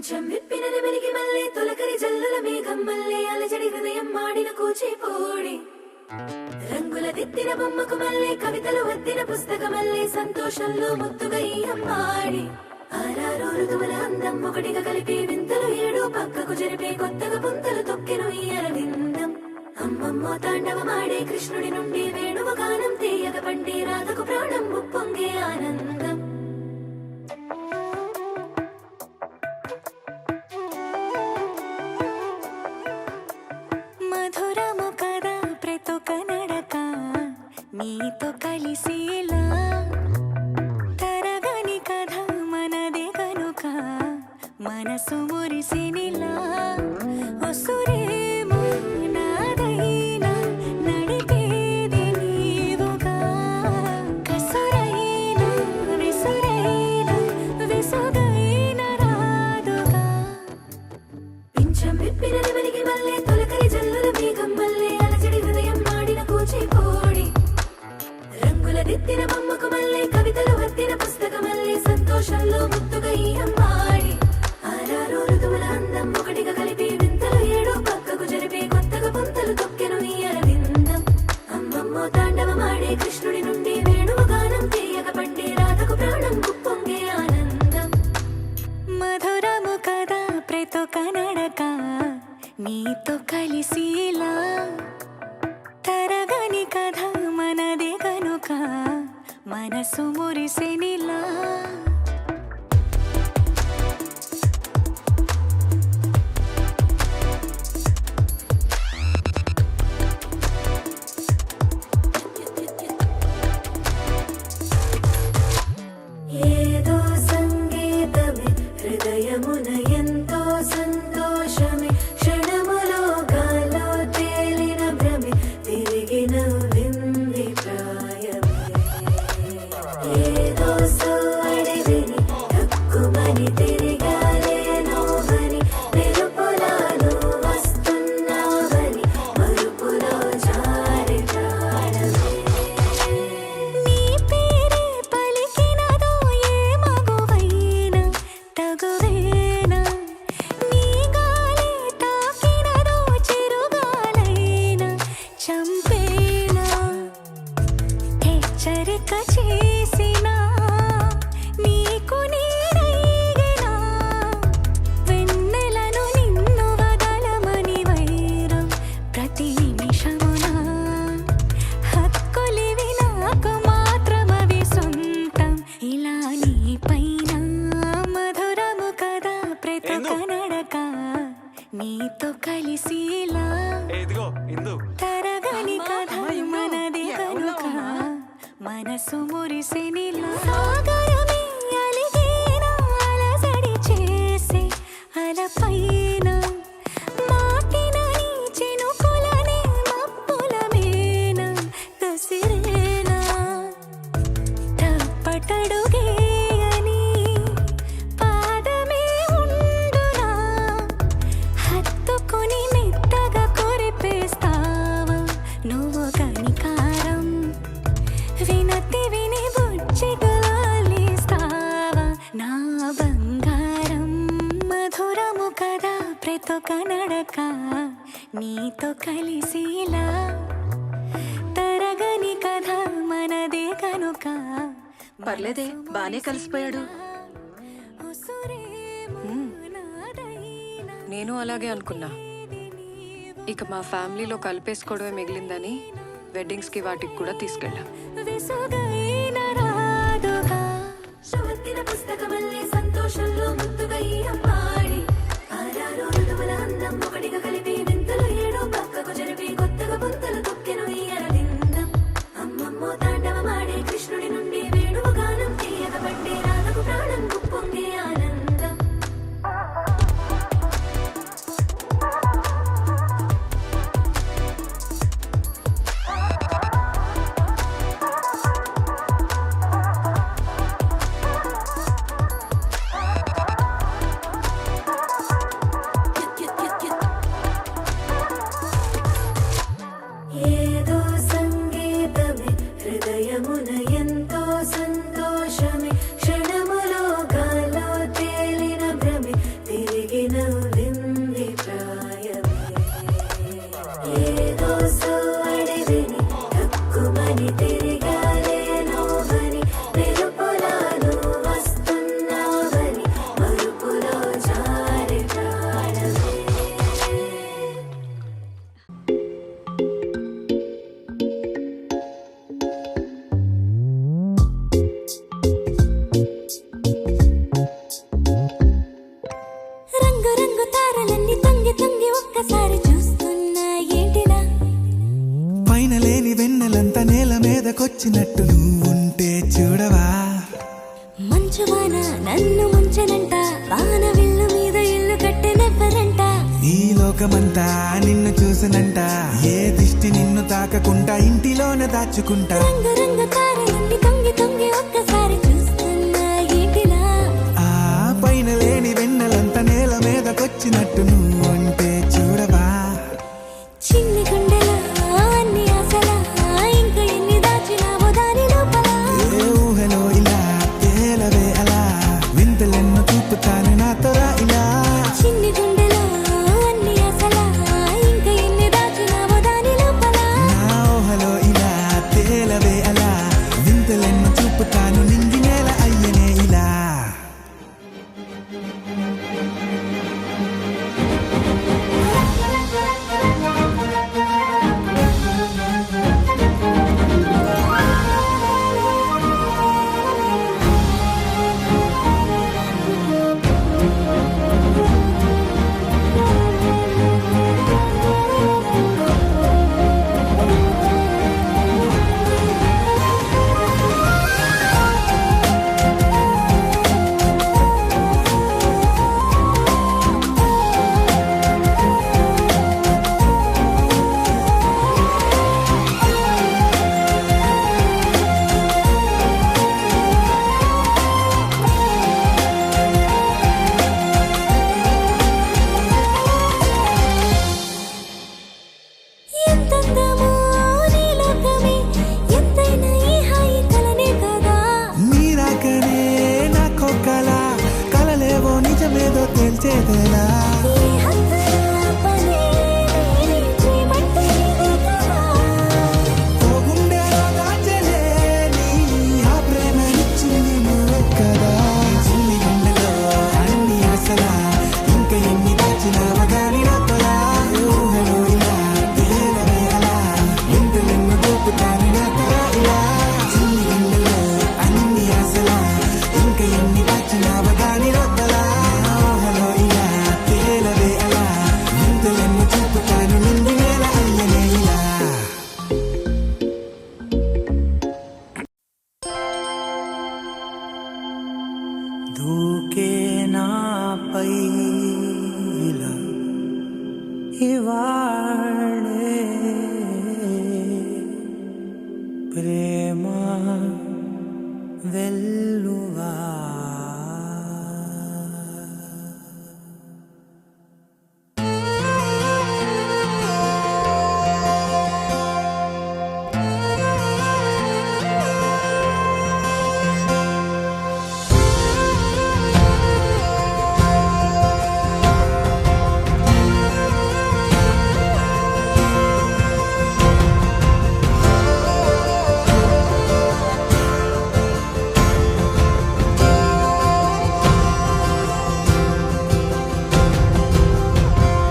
పింఛం విప్పిన నెమలికి మల్లె తొలకరి జల్లుల మేఘం మల్లె అలజడి హృదయం మాడిన కూచిపూడి రంగుల దిద్దిన బొమ్మకు మల్లె కవితలు వద్దిన పుస్తకమల్లె సంతోషంలో ముద్దుగా ఈ అమ్మాడి ఆరారు ఋతువుల అందం ఒకటిగా కలిపి వింతలు ఏడు పక్కకు జరిపే కొత్తగా పుంతలు తొక్కెను ఈ అరవిందం అమ్మమ్మో తాండవమాడే కృష్ణుడి నుండి వేణువ గానం తీయగ పండి రాధకు ప్రాణం ఉప్పొంగే ఆనందం మధురము కదా ప్రతి ఒక్క నడక నీతో కలిసేలా తరగని కథ మనదే కనుక మనసు మురిసినిలా ఒసురేమో నాదైనా నడిపేది నీవుగా కసురైనా విసురైనా విసుగైన రాదుగా పింఛం విప్పిన నెమలికి మల్లె తొలకరి జల్లుల మేఘం మల్లె అలజడి హృదయం మాడిన కూచిపూడి రంగుల దిద్దిన బొమ్మకు మల్లె కవితలు వద్దిన పుస్తకమల్లె సంతోషంలో ముద్దుగా ఈ అమ్మాడి ఆరారు ఋతువుల అందం ఒకటిగా కలిపి వింతలు ఏడు పక్కకు జరిపే కొత్తగా పుంతలు తొక్కెను ఈ అరవిందం అమ్మమ్మో తాండవమాడే కృష్ణుడి నుండి వేణువ గానం తీయగ పండి రాధకు ప్రాణం ఉప్పొంగే ఆనందం మధురము కదా ప్రతి ఒక్క నడక నీతో కలిసిలా తరగని కథ మనదే కనుక మనసు మురిసెనిలా ఏదో సంగీతమే హృదయమున ఎంతో సంతోషమే క్షణములో గాలో తేలిన భ్రమే తిరిగి నవ్వింది ప్రాయమే ఏదో సోడి విని తక్కుమని తిరిగాలేనోవని మెరుపులాను వస్తున్నావని మరుపులో జారి ప్రాణమే నీ పేరే పలికినదో ఏ మగువైనా తగువేనా నీ గాలే తాకినదో చిరుగాలైనా చంపేనా హెచ్చరిక చేసినా నీకు నీడైనా వెన్నెలను నిన్ను వదలమని వైరం ప్రతి నిమిషమున హక్కులివి నాకు మాత్రమవి సొంతం ఇలా నీ పైన మధురము కదా ప్రతి ఒక్క నడక నీతో కలిసిలా ఇదిగో ఇందు తరగని కథ మనదే కనుక మనసు మురిసెనిలా సాగరమే అలిగేనా అలజడి చేసే అలపైన మాటిన నీ చినుకులనే మబ్బుల మేన కసిరేనా తప్పటడుగేయని పాదమే ఉండునా హత్తుకుని మెత్తగా కొరిపేస్తావా నువ్వు కనికారం వినతి విని బుజ్జిగలాలిస్తావా నా బంగారం మధురము కదా ప్రతి ఒక్క నడక నీతో కలిసిలా తరగని కథ మనదే కనుక పర్లేదే బానే కలిసిపోయాడు నేను అలాగే అనుకున్నా ఇక మా ఫ్యామిలీలో కలిపేసుకోవడమే మిగిలిందని వెడ్డింగ్స్కి వాటికి కూడా తీసుకెళ్ళాం విసుగైన రాదుగా వద్దిన పుస్తకమల్లె సంతోషంలో ముద్దుగా ఈ అమ్మాడి ఆరారు ఋతువుల అందం ఒకటిగా కలిపి వింతలు ఏడు పక్కకు జరిపి కొత్తగా పుంతలు తొక్కెను ఈ అరవిందం అమ్మమ్మో తాండవమాడే కృష్ణుడి నుండి వేణువ గానం తీయగ పండి రాధకు ప్రాణం ఉప్పొంగే ఆనందం విని తక్కువని తిరిగాలేనో అని మెరుపులాను వస్తున్నావని మరుపులో జారి ప్రాణమే. రంగు రంగు తారలన్నీ తొంగి తొంగి ఒక్కసారి చూస్తున్నా ఏంటిలా పైన లేని వెన్నెలంతా నేల మీదకొచ్చినట్టు నువ్వుంటే చూడవా మంచు వాన నన్ను ముంచనంట వాన విల్లు మీద ఇల్లు కట్టెనెవ్వరంట ఈ లోకమంతా నిన్ను చూసనంట ఏ దిష్టి నిన్ను తాకకుండా ఇంటిలోనే దాచుకుంటా రంగు రంగు తారలన్నీ తొంగి తొంగి ఒక్కసారి చూస్తున్నా ఏంటిలా ఆ పైన లేని వెన్నెలంతా నేల మీదకొచ్చినట్టు నువ్వుంటే చూడవా చిన్ని గుండెలా అన్ని ఆశలా ఇంకా ఎన్ని దాచినావో దాని లోపల ఏ ఊహలో ఇలా తేలవే అలా వింతలెన్నో చూపుతాను నాతో రా ఇలా చిన్ని గుండెలో అన్ని ఆశలా ఇంకా ఎన్ని దాచినావో దాని లోపల నా ఊహలో ఇలా తేలవే అలా వింతలెన్నో చూపుతాను నింగి నేల అయ్యనే ఇలా ఎంతందమో నీ లోకమే ఎంతైనా ఈ హాయి కలనే కదా నీరాకనే నాకో కలలేవో నిజమేదో తెలిసేదేలా ఈ హద్దుల పనే నీ ప్రేమంటే ఇదే కదా ఓ గుండెలో దాచలే నీ ఆ ప్రేమనిచ్చింది నువ్వే కదా చిన్ని గుండెలో అన్ని ఆశలా ఇంకా ఎన్ని దాచినావా గాని లోపలా ఊహలో ఇలా తేలవే అలా వింతలెన్నో చూపుతాను నాతో రా ఇలా చిన్ని గుండెలో అన్ని ఆశలా ఇంకా ఎన్ని దాచినావా గాని లోపలా ఊహలో ఇలా తేలవే అలా వింతలెన్నో చూపుతాను నిండి నేల అయ్యనే ఇలా దూకే నాపై ఇలా ఇవాళే ప్రేమ వెల్లువా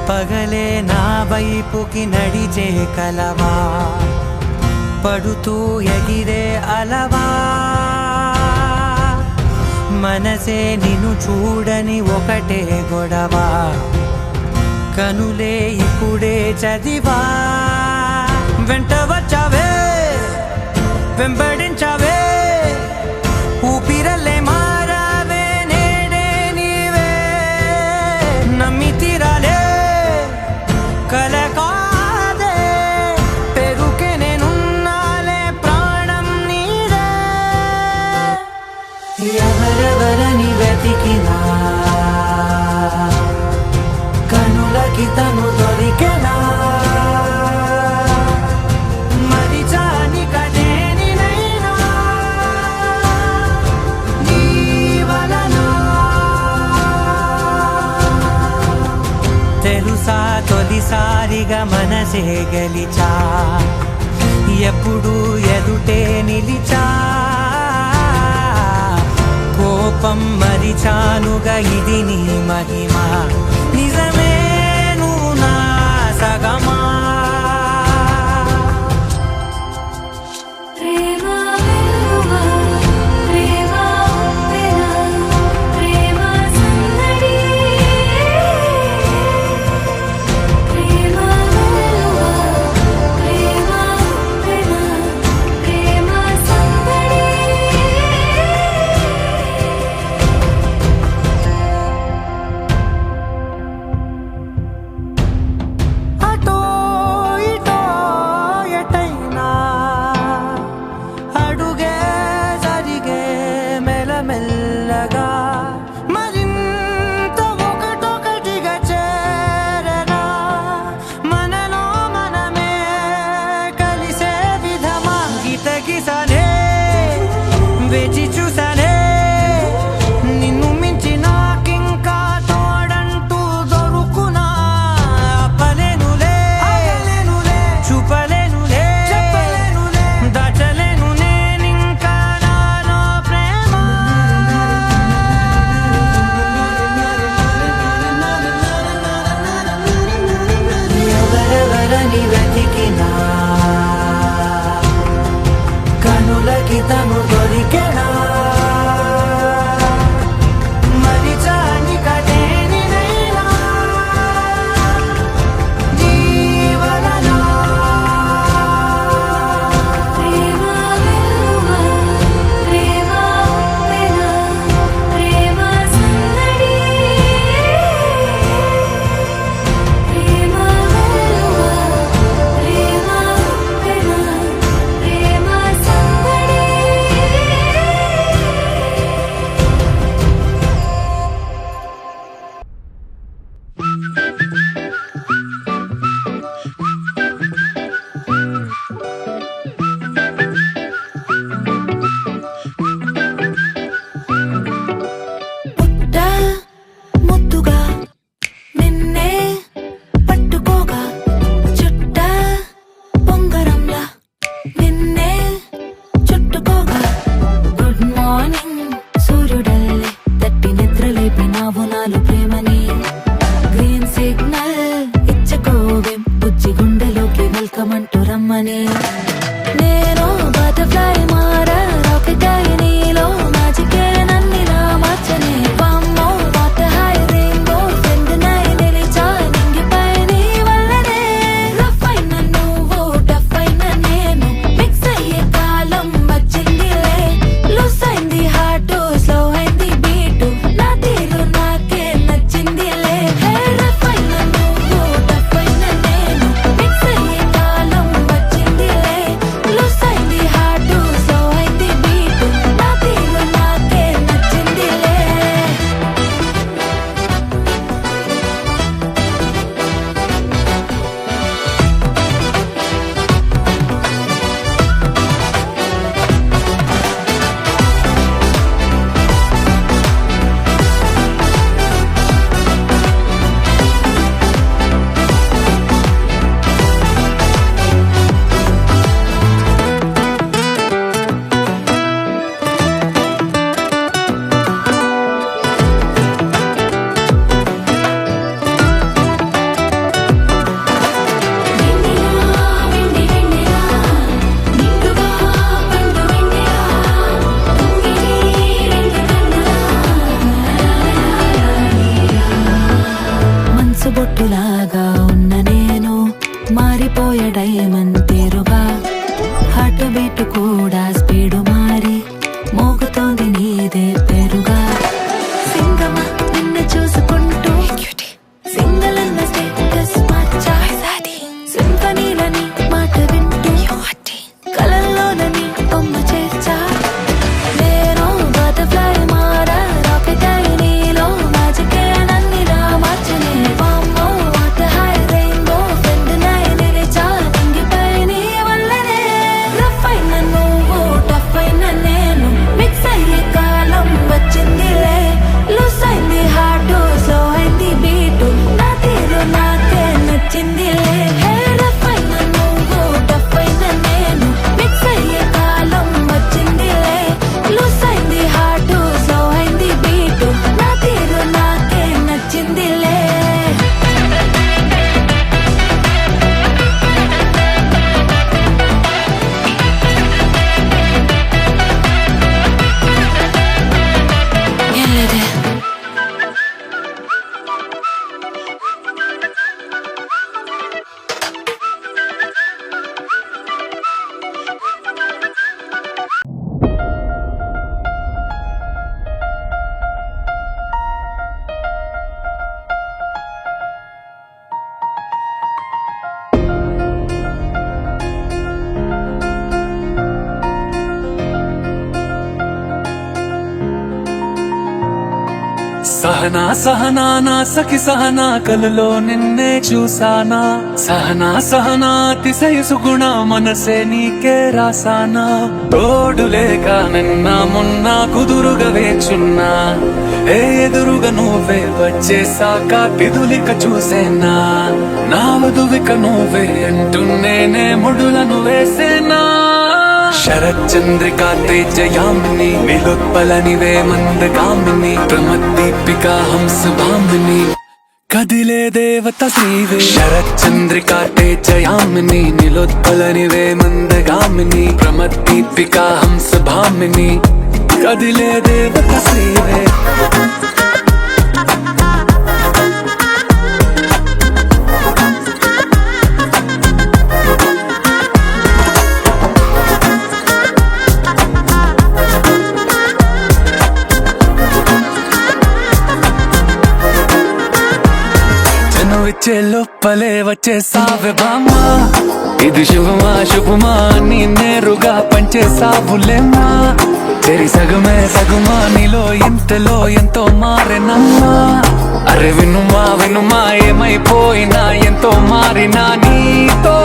పగలే నా వైపుకి నడిచే కలవా పడుతూ ఎగిరే అలవా మనసే నిన్ను చూడని ఒకటే గొడవ కనులే ఇప్పుడే చదివా వెంట వచ్చావే వెంబడించావే ఊపిరల్లే మారావే నేడే నీవే నమ్మి తీరాలే కల కాదే పెరుకే నేనున్నాలే ప్రాణం నీదే ఎవరెవరని వెతికినా కనులకి తను దొరికెనా మరిచాని కదేనినైనా నీ వలన తెలుసా తొలిసారిగా మనసే గెలిచా ఎప్పుడు ఎదుటే నిలిచా కోపం మరిచానుగా ఇది నీ మహిమ నిజమే నువ్వు నా సగమా ప్రేమ వెలువ ప్రేమ ఉప్పెన ప్రేమ సందడి ప్రేమ వెలువ ప్రేమ ఉప్పెన ప్రేమ సందడి అటో ఇటో ఎటైనా అడుగే జరిగే మెల్లమెల్లగా మరింత ఒకటొకటిగా చేరనా మనలో మనమే కలిసే విధమా గితగిసనే వేచి చూసనే నిన్ను మించి నాకింకా తోడంటూ దొరుకునా ఆపలేనులే చూపలేనులే దాచలేను నేనింకా నాలో ప్రేమ ఎవరెవరని వెతికినా కనులకి తను దొరికెనా మరిచాని కదేనినైనా జీవననా ప్రేమ వెలువ ప్రేమ ఉప్పెన ప్రేమ సందడి ప్రేమ వెలువ ప్రేమ ఉప్పెన ప్రేమ సందడి పుట్ట ముద్దుగా నిన్నే పట్టుకోగా చుట్ట పొంగరంలా నిన్నే చుట్టుకోగా గుడ్ మార్నింగ్ సూర్యుడల్లే తట్టి నిద్రలేపినావు నాలు ప్రేమని గ్రీన్ సిగ్నల్ ఇచ్చకోవేం బుజ్జి గుండెలోకి వెల్కమ్ అంటూ రమ్మని నేను బటర్ఫ్లై మారా రాకెట్ అయి నీలో మ్యాజికే నన్నిలా మార్చనే వామ్మో వాటర్ హై రెయిన్బో ఫ్రెండ్ నై నిలిచా నింగిపై నీ వల్లనే రఫ్ అయిన నువ్వు టఫ్ అయిన నేను మిక్స్ అయ్యే కాలం వచ్చిందిలే లూస్ అయింది హార్ట్ స్లో అయింది బీట్ నా తీరు నాకే నచ్చిందిలే రఫ్ అయిన నువ్వు టఫ్ అయిన నేను మిక్స్ అయ్యే కాలం వచ్చిందిలే లూస్ అయింది హార్ట్ స్లో అయింది బీట్ నా తీరు నాకే నచ్చిందిలే వెన్నెలా వెండి వెన్నెలా నిండుగా పండు వెన్నెలా తుంగిని రెండు మనసు బొట్టులాగా ఉన్న నేను మారిపోయే డైమండ్ తీరుగా హార్ట్ బీట్ కూడా స్పీడు మారి మోగుతోంది నీదే పేరుగా సింగమ నిన్ను చూసుకుంటూ సింగల్ అన్న స్టేటస్ మార్చా సింఫనీలని మాట వింటూ కలల్లోనని బొమ్మ చేర్చా నేను బటర్ఫ్లై మారా రాకెట్ అయి నీలో మ్యాజికే నన్నిలా మార్చనే వామ్మో వాటర్ హై రెయిన్బో ఫ్రెండ్ నై నిలిచా నింగిపై నీ వల్లనే రఫ్ అయిన నువ్వు టఫ్ సహనా సహనా నా సఖి సహనా కలలో నిన్నే చూసానా సహనా సహనా అతిశయసు గుణ మనసే నీకే రాసానా తోడు లేక నిన్న మొన్న కుదురుగా వేచున్నా ఏ ఎదురుగా నువ్వే వచ్చేసాక తిదులిక చూసేనా నా వధువిక నువ్వే అంటున్నేనే ముడులను వేసేనా శరచంద్రికా తేజయామిని విలుత్పలనివే మందగామిని ప్రమద్దీపికా హంసభామిని కదిలే దేవత శ్రీవే శరచంద్రికా తేజయామిని నిలుత్పలనివే మందగామిని ప్రమద్దీపికా హంసభామిని కదిలే దేవత శ్రీవే వచ్చే లోపలే వచ్చేసావే బామ్మా ఇది శుభమా శుభమా నీ నేరుగా పంచేసావులేమ్మా చెరి సగమే సగుమా నీలో ఇంతలో ఎంతో మారేనమ్మా అరే వినుమా వినుమా ఏమైపోయినా ఎంతో మారినా నీతో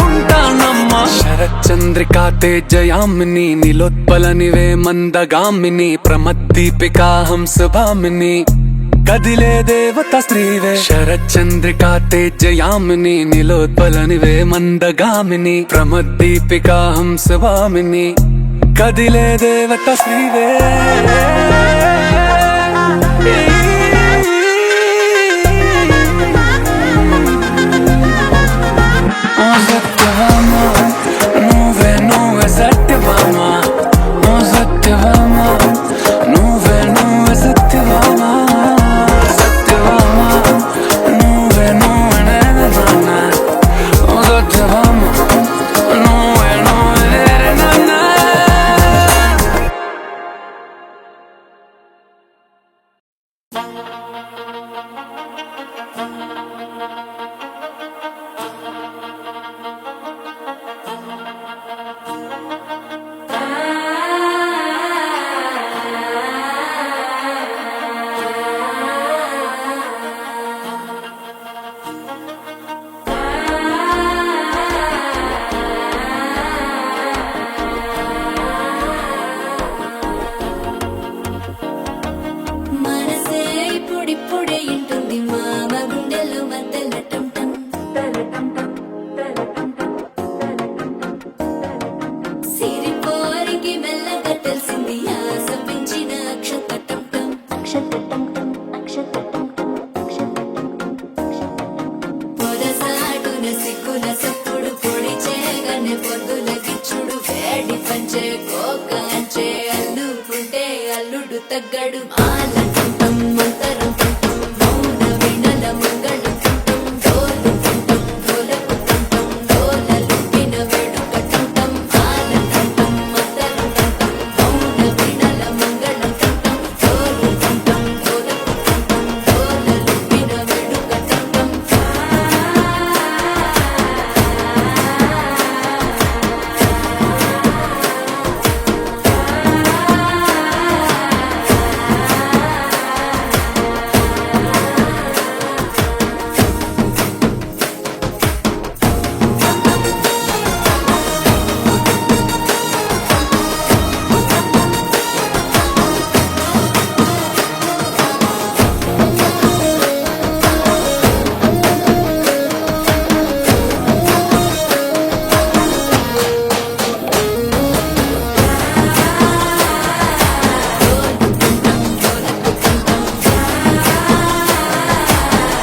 ఉంటానమ్మా శరచంద్రికా తేజయామిని నిలోత్పలనివే మందగామిని ప్రమద్దీపికా హంసభామిని కదిలే దేవత శ్రీవే శరచంద్రికా తేజయామిని నిలోత్పలనివే మందగామిని ప్రమద్దీపికా హంసభామిని కదిలే దేవత శ్రీవే ఓ సత్యభామ నువ్వే నువ్వే సత్యభామ ఓ సత్యభామ నువ్వే నువ్వే సత్యభామ మనసే ఇప్పుడిప్పుడే ఇంటుంది మామ గుండెల్లో మధ్యలో టంటం సిరిపోరికి మెల్లగా తెలిసింది ఆశ పెంచిన అక్షత టంటం పొరసాటున సిగ్గుల సప్పుడు పొడి చేయగానే పొద్దుల గిచ్చుడు వేడి పంచే కోక అంచే అల్లుకుంటే అల్లుడు తగ్గడు ఆల టంటం మంతరం టంటం మౌన వినల మంగళం టంటం డోలు టంటం డోలకు టంటం డోలలు విన వేడుక టంటం ఆల టంటం మంతరం టంటం మౌన వినల మంగళం టంటం డోలు టంటం డోలకు టంటం డోలలు విన వేడుక టంటం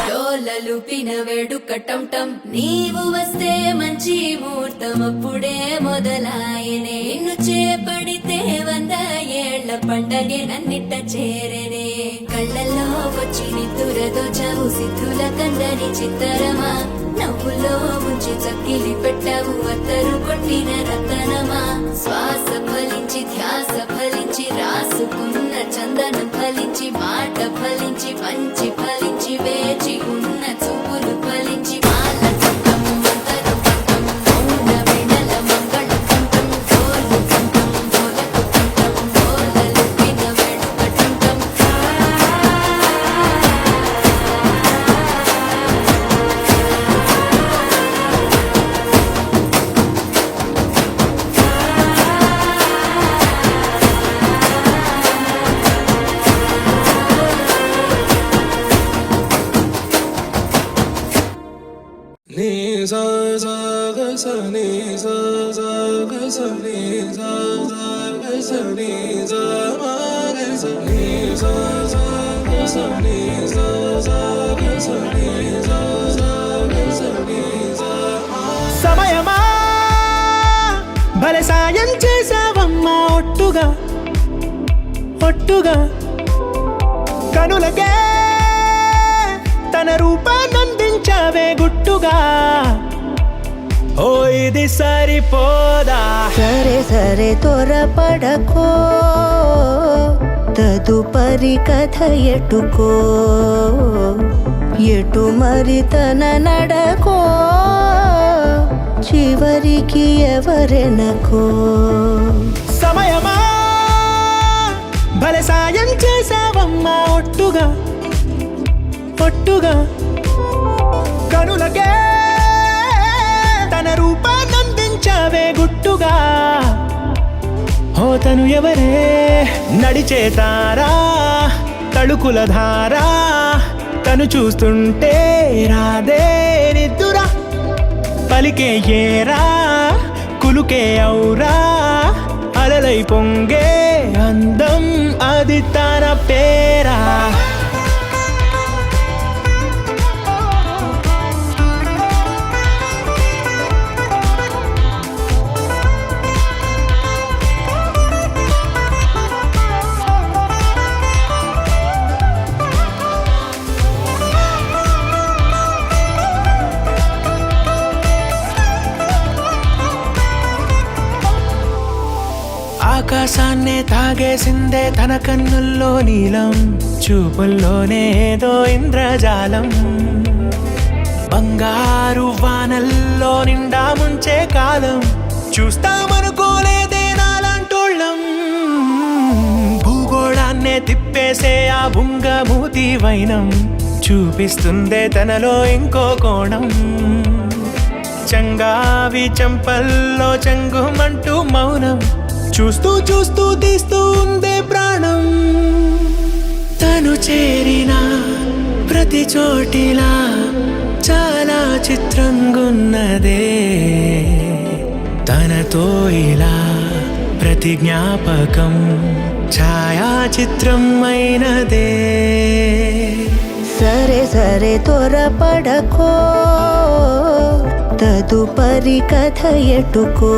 డోలలుపిన వేడుక టంటం నీవు వస్తే మంచి ముహూర్తం అప్పుడే మొదలాయనే నిన్ను చేపడితే 100 ఏళ్ల పండగే నన్నిట్ట చేరనే కళ్ళల్లో వచ్చి నిద్దురదో చవు సిద్ధుల కందని చిత్తరమా నవ్వులో ముంచి చక్కిలి పెట్టావు అత్తరు కొట్టిన రతనమా శ్వాస ఫలించి ధ్యాస ఫలించి రాసుకున్న చందనం ఫలించి మాట ఫలించి పంచి ఫలించి వేచి ఉన్న చూపులు ఫలించి మాల టంటం మంతరం టంటం మౌన వినల మంగళం టంటం డోలు టంటం డోలకు టంటం డోలలు విన వేడుక టంటం సమయమా భలే సాయం చేసావమ్మా ఒట్టుగా ఒట్టుగా కనులకే తన రూపాన్నందించావే గుట్టుగా ఓ ఇది సరిపోదా సరే సరే త్వరపడకో తదుపరి కథ ఎటుకో ఎటు మరి తన నడకో చివరికి ఎవరెనకో సమయమా భలే సాయం చేసావమ్మా ఒట్టుగా ఒట్టుగా కనులకే తన రూపాన్నందించావే గుట్టుగా ఓ తను ఎవరే నడిచే తారా తళుకుల ధారా తను చూస్తుంటే రాదే నిద్దురా పలికే ఏరా కులుకే ఔరా అలలై పొంగే అందం అది తన పేరా ఆకాశాన్నే తాగేసిందే తన కన్నుల్లో నీలం చూపుల్లోనే ఏదో ఇంద్రజాలం బంగారు వానల్లో నిండా ముంచే కాలం చూస్తామనుకోలేదే నాలాంటోళ్ళం భూగోళాన్నే తిప్పేసే ఆ బుంగమూతి వైనం చూపిస్తుందే తనలో ఇంకో కోణం చంగావి చంపల్లో చంగుమంటూ మౌనం చూస్తూ చూస్తూ తీస్తూ ఉందే ప్రాణం తను చేరిన ప్రతి చోటిలా చాలా చిత్రంగున్నదే తనతో ఇలా ప్రతి జ్ఞాపకం ఛాయాచిత్రం అయినదే సరే సరే త్వరపడకో తదుపరి కథ ఎటుకో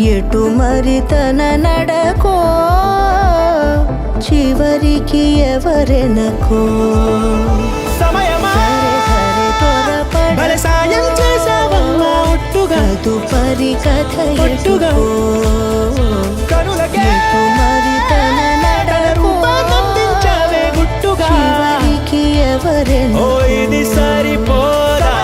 ఎటు మరి తన నడకో చివరికి ఎవరెనకో సమయమా సరే సరే భలే సాయం చేసావమ్మా ఒట్టుగా తదుపరి కథ ఒట్టుగా ఎటుకో కనులకే ఎటు మరి తన నడకో రూపాన్నందించావే గుట్టుగా చివరికి ఓ ఎవరెనకో ఇది సరిపోదా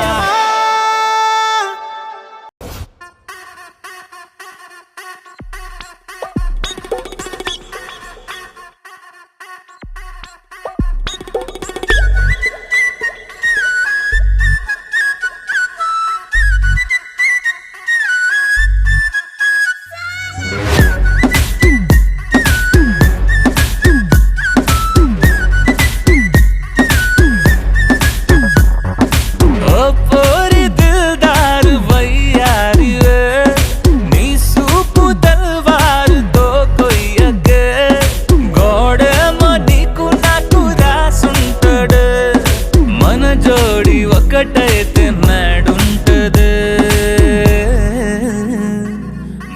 ఒకటైతే నాడుంటదే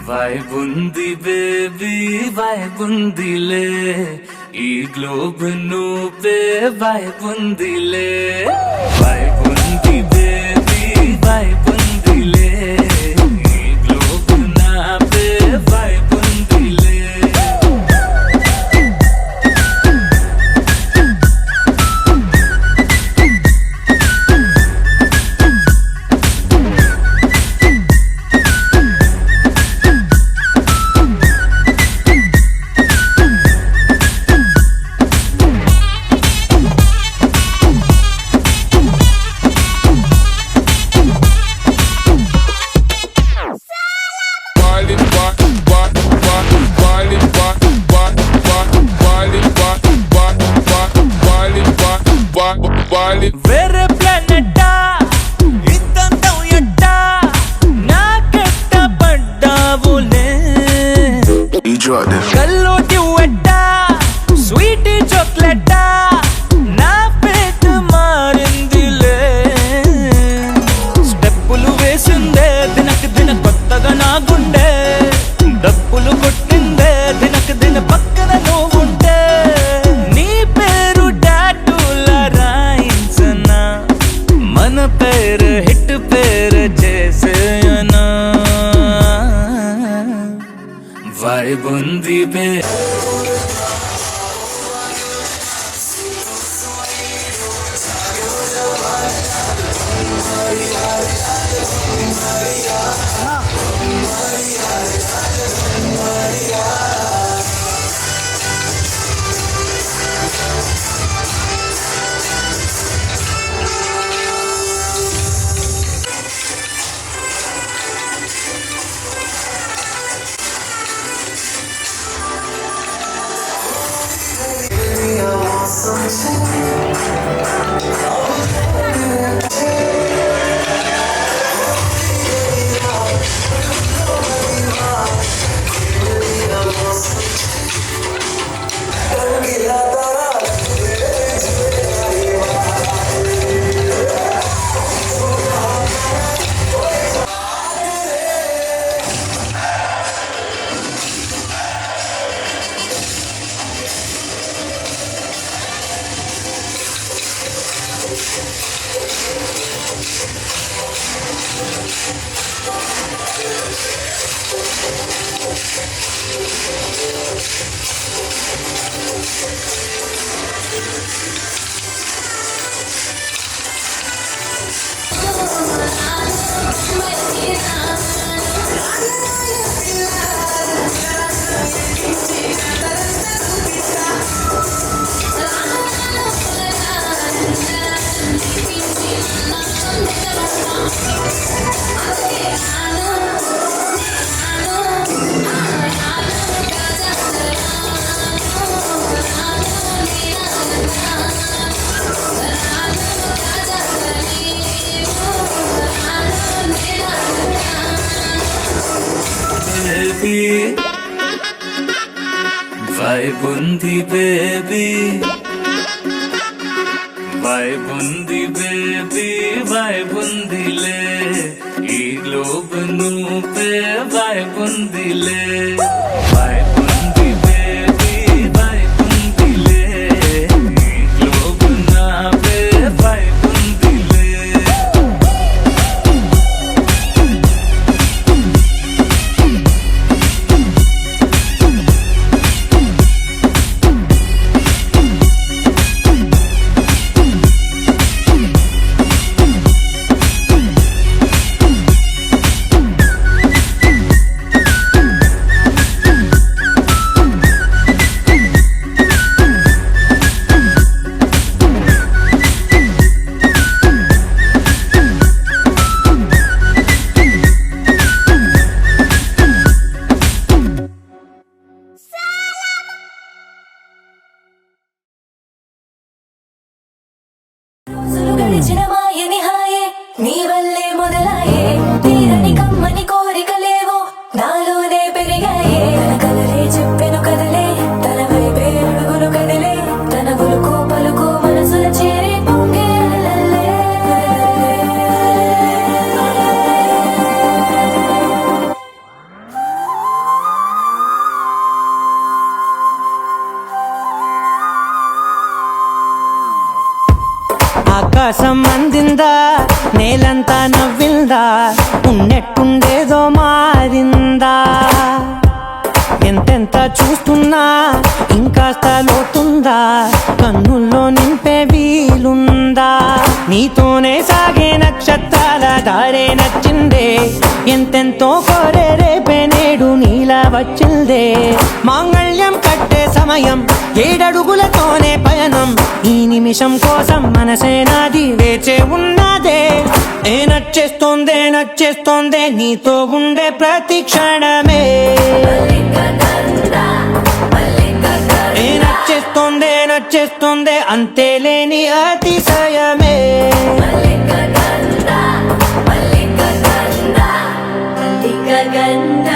వైబుంది బేబీ వైబుందిలే ఈ గ్లోబ్ నువ్వే వైబుందిలే వైబుంది బేబీ వైబుందిలే ఈ గ్లోబ్ నావే వైబుందిలే ఉన్నావులే కల్లోటి వెట్టా స్వీట్ చాక్లెట్ నా పేట మారిందిలే స్టెప్పులు వేసిందే దినకు దిన కొత్తగా నా గుండె డప్పులు కొట్టిందే దినకు దిన పక్కన నువ్వుంటే నీ పేరు టాటూల రాయించనా మన పేరు హిట్ పేరు చేసేయనా వైబ్ ఉంది బే వైబ్ ఉంది బేబీ వైబ్ ఉంది బేబీ వైబ్ ఉందిలే ఈ గ్లోబ్ నువ్వే వైబ్ ఉందిలే వైబ్ ఉంది బేబీ వైబ్ ఉందిలే ఈ గ్లోబ్ నావే వైబ్ ఉందిలే రోజులు గడిచిన మాయని హాయే నీ వల్లే మొదలాయే తీరని కమ్మని కోరికలేవో నాలోనే పెరిగాయే తన కలలే చెప్పెను కదలే తన వైపే అడుగులు కదిలే తన ఉలుకు పలుకు మనసుల చేరి పొంగే అలలే. ఆకాశం అందిందా నేలంతా నవ్విందా ఉన్నట్టుండేదో మారిందా ఎంతెంత చూస్తున్నా ఇంకాస్త లోతుందా కన్నుల్లో నింపే వీలుందా నీతోనే సాగే నక్షత్రాల దారే నచ్చిందే ఎంతెంతో కోరే రేపే నేడు నీలా వచ్చిందే మాంగళ్యం కట్టే సమయం 7 అడుగులతోనే పయనం ఈ నిమిషం కోసం మనసే నాది వేచే ఉన్నదే నచ్చేస్తోందే నీతో ఉండే ప్రతి క్షణమే నచ్చేస్తోందే అంతేలేని అతిశయమే గంధ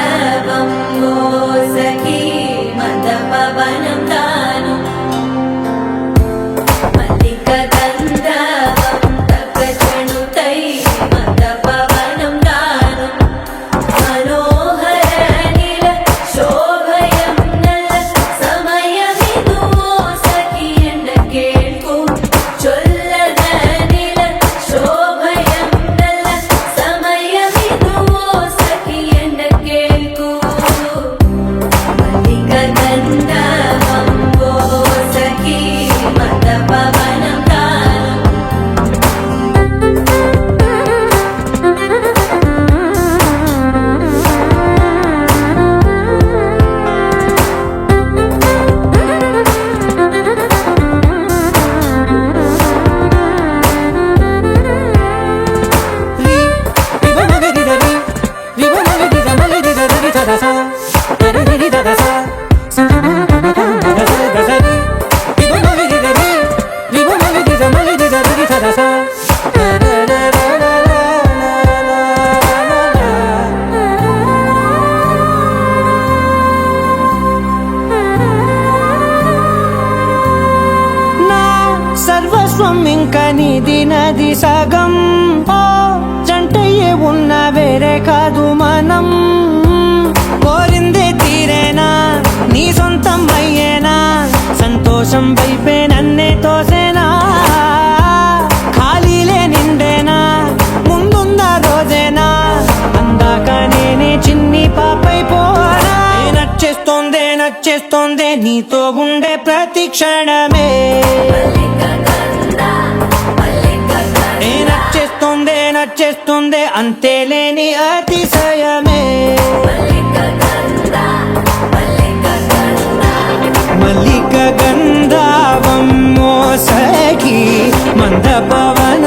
ఇంక నీది నది సగం ఓ జంటయ్యే ఉన్న వేరే కాదు మనం కోరిందే తీరేనా నీ సొంతం అయ్యేనా సంతోషం వైపే నన్నే తోసేనా ఖాళీలే నిండేనా ముందున్న రోజేనా అందాక నేనే చిన్ని పాపైపోనా నచ్చేస్తోందే నీతో ఉండే ప్రతి క్షణమే నచ్చేస్తోందే అంతేలేని అతిశయమే మల్లిక గంధావం మోసకి మంద పవన